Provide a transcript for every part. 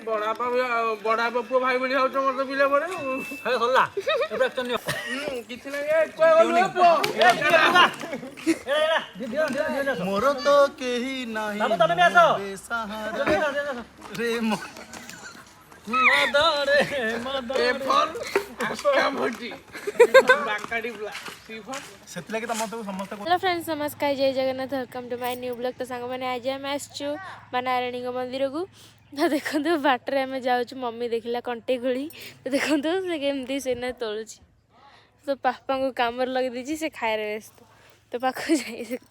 बड़ा पुओ भाई भणी होउछ मत पिले परे हे सल्ला एबे एक्शन नियो किछि नै ए कोइ गलु पुओ मोर तो केही नाही बाबू तमे आसो बेसहारा रे मदरे ए फॉर आस्का भटी बाकाडी ब्ला सी फॉर सेति लागि त म त समस्त हेलो फ्रेंड्स नमस्कार जय Jagannath welcome to my new blog. तो सांग मैंने आज आम आसचु बनाराणी मंदिर को। तो देखो बाटर आम जाऊँ मम्मी देखला कंटे खोली तो देखो से केमती से तोलुची तो पापा को काम लगे दीजिए से खाए व्यस्त तो पाख जाए देखु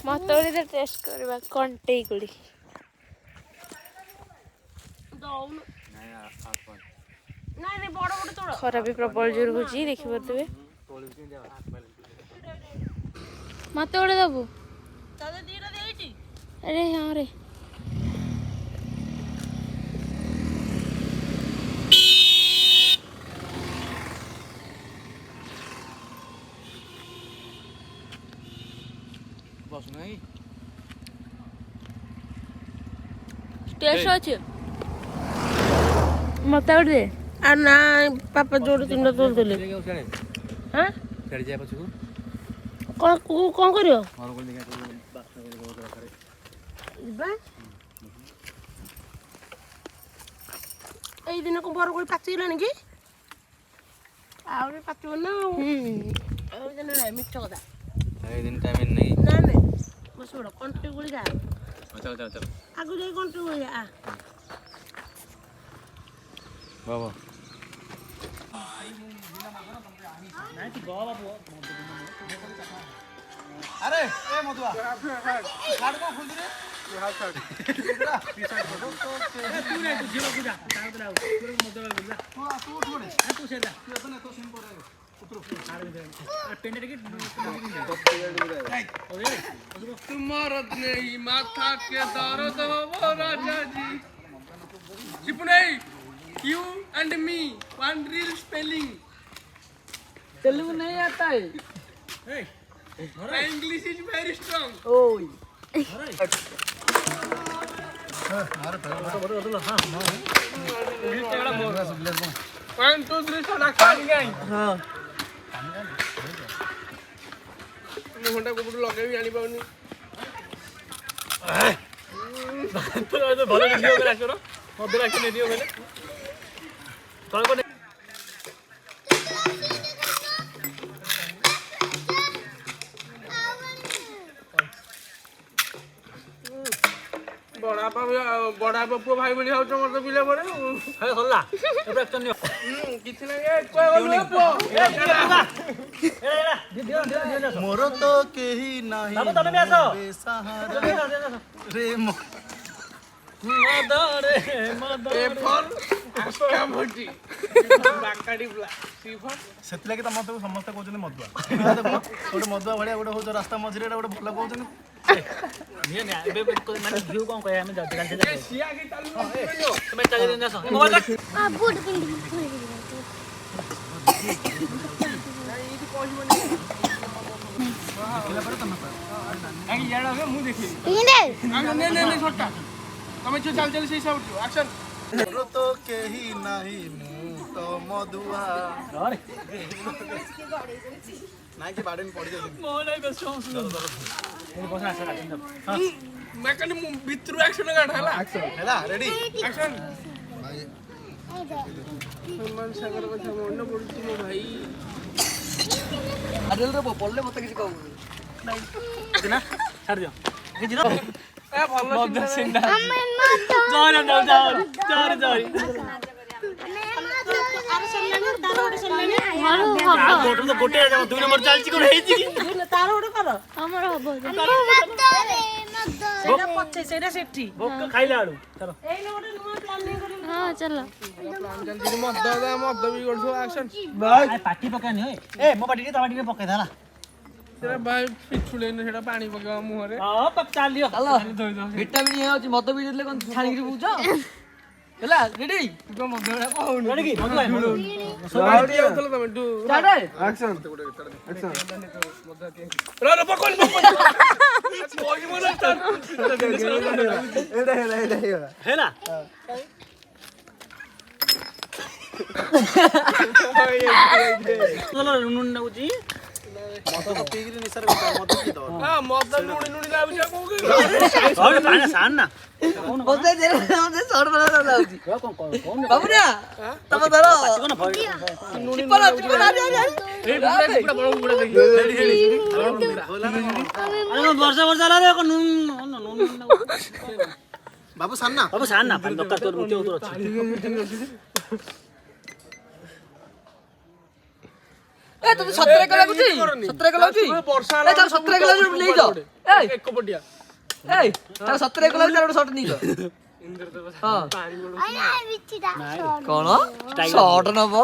मत टेस्ट करवा कंटे गुड़ी खरा भी प्रबल जोर हो देखी पारे मत गोटे दबु अरे हाँ रे टेस्ट अच्छे मत दे आ ना पापा जोड़े तीन तोल देले हां चढ़ जाए पछू कौन कौन करियो और कोन देखा बा এই দিন को बर कोई पाचिलानी की आउरे पाचो ना और दिन रे मिठ कथा ए दिन टाइम नहीं ना ना बस बड़ कंट्री गुली जा चल चल चल आगु जाई कंट्री गुली आ बाबा अरे ए मधुआ कार्ड को खोल दे रे तू रे तू जीवा पूजा तार दे आउ तू मदर बोला तू उठ तू से जा तू तो सिम पर उतरो तार दे और पेंडे के तुम्हारा नहीं माथा के दर्द हो राजा जी चिपनई you and me one real spelling Telugu नहीं आता है ए इंग्लिश इज वेरी स्ट्रांग ओए वन टू थ्री सोना खानी गई हां घंटा को लगे भी आनी पाउनी तो भलो वीडियो करा करो मदर आके ने दियो बेले तोर को बड़ा पुओ भाई भणी होउछ मत पिले परे हे सल्ला एबे एक्शन नियो किछि नै ए कोइ गलु पुओ मोर तो केही नाही बाबू तमे आसो बेसहारा रे मदरे ए फॉर आस्का भटी बाकाडी ब्ला सी फॉर सेति लागि त म त समस्त कहउछन मधुआ गोटे मधुआ भलिया गोटे होछ रास्ता मझिरे गोटे भल कहउछन नहीं नहीं एबे माने व्यू कोन कहे हम जाते कांचे जाते सिया के तालु तुम्हें चले देना सो मोबाइल रख आ बूट पिंडी आगे याडा हो मु देखि इने नहीं छोटा तमे जो चल चल से सब एक्शन मोर तो केही नाही मु तो मधुआ अरे नाइ के बाडन पड़ जाय मोबाइल बस सुन ये बस आसा एक्शन हां मैं कनी भितरु एक्शन गाड हला हैला रेडी एक्शन सम्मान सागर কথা মনে পড়ছি মো ভাই अडल रे पड़ले मत किसी कहू ना छाड़ दियो के जिरो ए भलो सिंदा जाओ जाओ तो गोटे 2 नंबर चलची कोन हेजी तार ओडे कर हमर हबो सेटा पछे सेटा सेठी भोक खाइला आडू चलो एई ने ओडे नुवा प्लानिंग करी हां चलो प्लान जल्दी मत भी करछो एक्शन भाई पार्टी पकानी होय ए मो पार्टी ता पार्टी पकाई दाला तेरा भाई पिछुले ने सेटा पानी पका मुहरे हां पक चालियो विटामिन हे होची मत भी देले कोन छाणी करी बुझ ହେଲା ରେଡି ତୁ ମଦ ଭଳିଆ କହୁନୁ ରେଡି କି ମଦ ଆଉଠି ଯାଉଥିଲ ତମେ ଡୁ ଆକ୍ସନ ର ପକଡ କୋଇ ମନ ହେଲା ଚଲ নুন নাউজি ମଦ ପିଇକିରି ନିଶାରେ ମଦ ପିଇ ଦବ ହଁ ମଦ নুଣି নুଣି ଲାଗୁଛି ଆଉ କୋଉ ଆଉ ପାଣି ସାନ ନା ବୋଧେ ଦେରେ ମତେ ସଡ ବଡ ଲାଗୁଛି ବାବୁ ନା ତମ ଧର କୋନ ଭୟ ଚିପଲା ଚିପଲା ଏ ବୁଡା ବଡ ବୁଡା ଦେଖି ହେଡି ହେଡି ଆରେ ବର୍ଷା ବର୍ଷା ଲା ରେ নুন নুন ବାବୁ ସାନ୍ନା ବାବୁ ସାନ ନା ପାଣି ଦରକାର ତୋର ମୁତି ଉତର ଅଛି ଏ ତତେ 17 କ ଲାଗୁଛି 17 କ ଲାଗୁଛି ବର୍ଷା ଏ ତାର 17 କ ଲାଗୁଛି ନେଇ ଯାଅ ଏ ଏକ ପଟିଆ ଏ ତାର 17 କ ଲାଗୁଛି ତାର ଗୋଟେ ସଟ ନେଇ ଯାଅ ହଁ କଣ ସଟ ନବ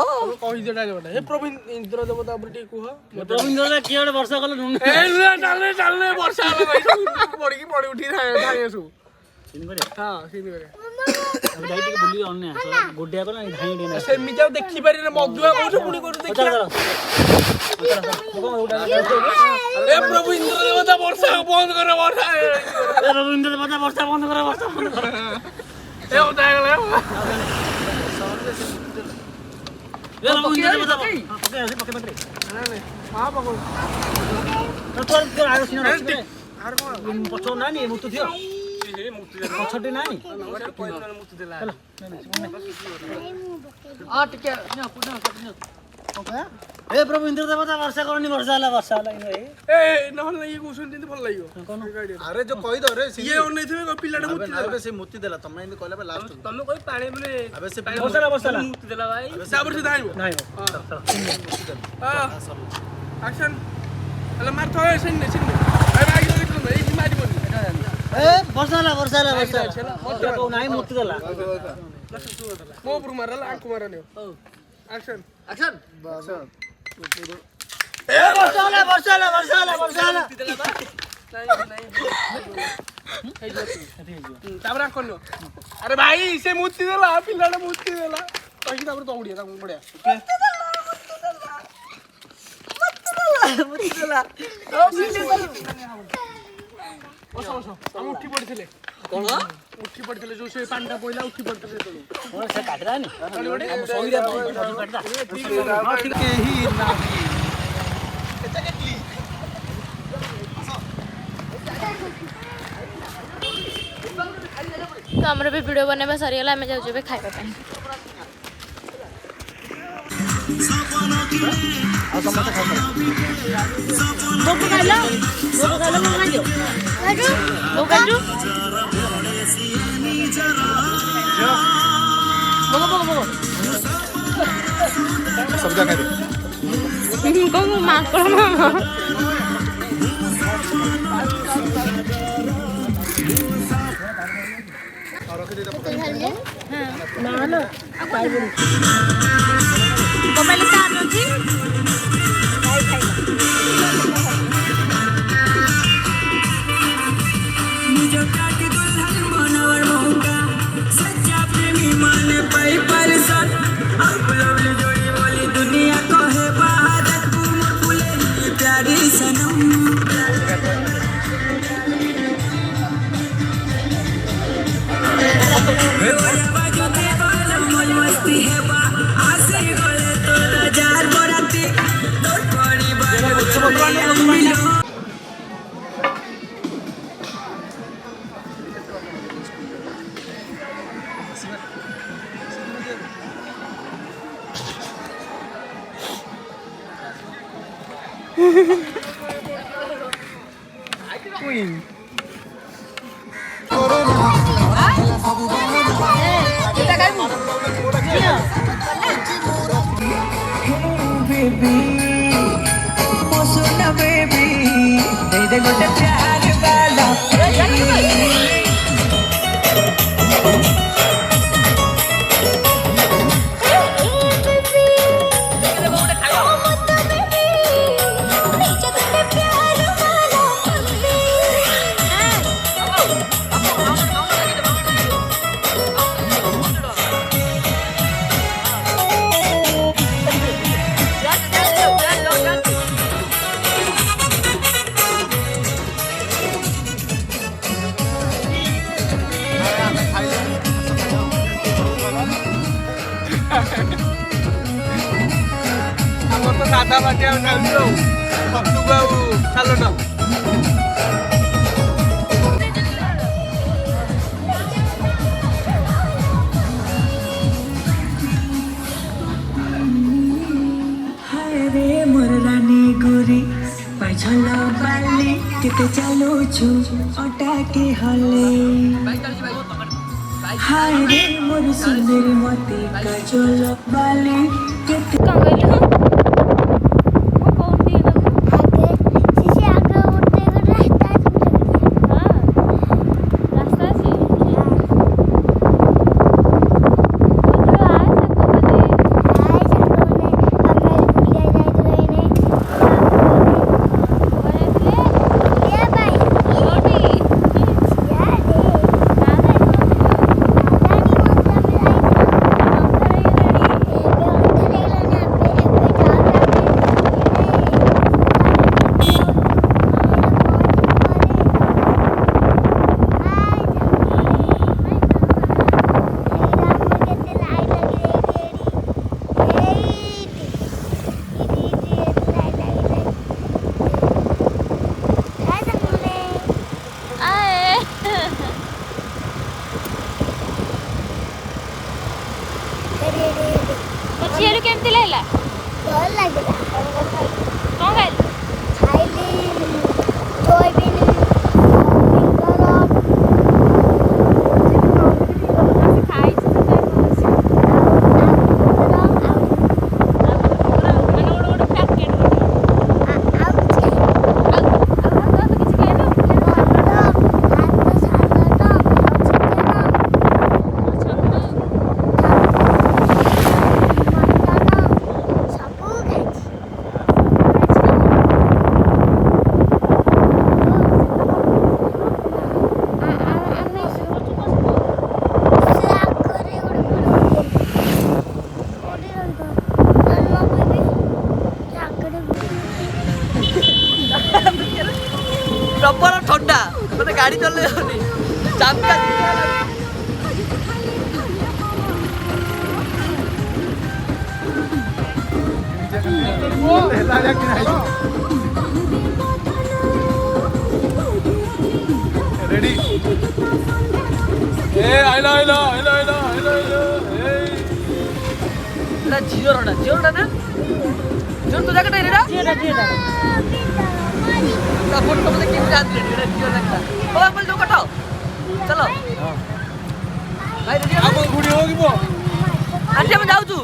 କହି ଦିଅ ଡାଇଲଗଟା ଏ ପ୍ରଭୁ ଇନ୍ଦ୍ର ଦେବତା ଉପରେ ଟିକେ କୁହ ରବୀନ୍ଦ୍ର କିଏ ଗୋଟେ ବର୍ଷା କଲେ নুন ଏ ଚାଲେ ଚାଲେ ବର୍ଷା ହେଲା ଭାଇ ପଡିକି ପଡି ଉଠି ଧାଇ ଆସୁ ସିନ୍ କରିବା ହଁ ସିନି করে ଆମେ ଯାଇ ଟିକେ ବୁଲି ଅନ୍ୟ ଗୋଡିଆ କଲା ଧାଇ ଡିନା ସେମିତି ଆଉ ଦେଖି ପାରିନେ ମଧୁଆ କହୁଛ ପୁଣି କହୁଛ ଦେଖି ଏ ପ୍ରଭୁ ଇନ୍ଦ୍ର ଦେବତା ବର୍ଷା ବନ୍ଦ କର ବର୍ଷା ରବୀନ୍ଦ୍ର ଦେବତା ବର୍ଷା ବନ୍ଦ କର ଏ ଓଦା ହେଇଗଲା ରବୀନ୍ଦ୍ର ଦେବତା ପକେ ପକେ ହଁ ପକଉ ତୋର ଆର ସିନା ପଛो ନାନି ମୁତୁ ଥିଅ ପଛଟି ନାନି ଆ ଟିକେ ନା ପୁନା ଏ ପ୍ରଭୁ ଇନ୍ଦ୍ର ଦେବତା ବର୍ଷା କରନି ବର୍ଷା ହେଲା ଏ ନହେଲେ ଇଏ କହୁଛନ୍ତି ଯେମିତି ଭଲ ଲାଗିବ ଆରେ ଯୋ କହି ଦରେ ଇଏ ଅନେଇଥିବେ ପିଲାଟା ମୁତି ଦେଲା ଆବେ ସେ ମୁତି ଦେଲା ତମେ ଏମିତି କହିଲା ଲାଷ୍ଟ ତମେ କହି ପାଣି ବୋଲେ ଆବେ ସେ ବର୍ଷା ମୁତି ଦେଲା ଭାଇ ତାପରେ ସେ ଧାଇବ ନାଇଁ ହଁ ଆକ୍ସନ ହେଲେ ମାର ଥଏ ସିନେ ସିନେ ଭାଇ ଭାଇ ଦେଖିଲୁ ଏଇ ମାରିବନି ଏ ବର୍ଷା ହେଲା କଉ ନାଇଁ ମୁତି ଦେଲା ମୋ ଉପରୁ ମାରଲା ଆଙ୍କୁ ମାରନି ଆକ୍ସନ ଆକ୍ସନ ବର୍ଷା ହେଲା ତାପରେ ଆଙ୍କ ନିଅ ଆରେ ଭାଇ ସେ ମୁତି ଦେଲା ପିଲାଟା ମୁତି ଦେଲା କହିକି ତାପରେ ଦୌଡ଼ିଆ ତାକୁ ବଢିଆ ବସ ଆମେ ଉଠି ପଡିଥିଲେ କଣ ଉଠି ପଡିଥିଲେ ଯୋଉ ସେ ପାଣିଟା ପଇଲା ଉଠି ପଡିଥିଲେ ସେ କାଟରାନି ତ ଆମର ବି ଭିଡ଼ିଓ ବନେଇବା ସରିଗଲା ଆମେ ଯାଉଛୁ ଏବେ ଖାଇବା ପାଇଁ सब जगह दे ମାଙ୍କଡ଼ ମାମା ଆମର ତ ସାଧା ବାଟି ଆଉ ଚାଲିଛୁ ଆଉ ଛତୁକୁ ଆଉ ସାଲଟ। रे मोर रानी गोरी पाछल बाली केते चलुछु अटा के हले हाय रे मोर सुंदर मते काजल बाली केते କ'ଣ କହିଲୁ? ମୁଁ କହୁନି ରାସ୍ତା ଅଛି। ଝିଅରୁ କେମିତି ଲାଗିଲା? ଭଲ ଲାଗିଲା। କ'ଣ ଖାଇଲୁ? ଖାଇଲି ସୋୟାବିନ୍ ପ୍ରବଳ ଥଣ୍ଡା ମାନେ ଗାଡ଼ି ଚଲେଇ ଯାଉନି ଚାପା ରେଡି ଏ ଆଇଲା ଆଇଲା ଆଇଲା ଆଇଲା ଆଇଲା ଆଇଲା ଏଟା ଝିଅରଟା ନା ଝିଅର ତୋ ଜାଗାଟା ଏଇଟା ତା ଫଟୋ ମତେ କେମିତି ଆଣିଲେ ଏଟା ଝିଅ ଲାଗିଲା ଓ ଆମଲ ଯୋଉ କଟ ଚलो ଭାଇ ରେଡି ଆମ ଗୁଡ଼ି ହୋ କି ବୋ ଆଜି ଆମେ ଯାଉଛୁ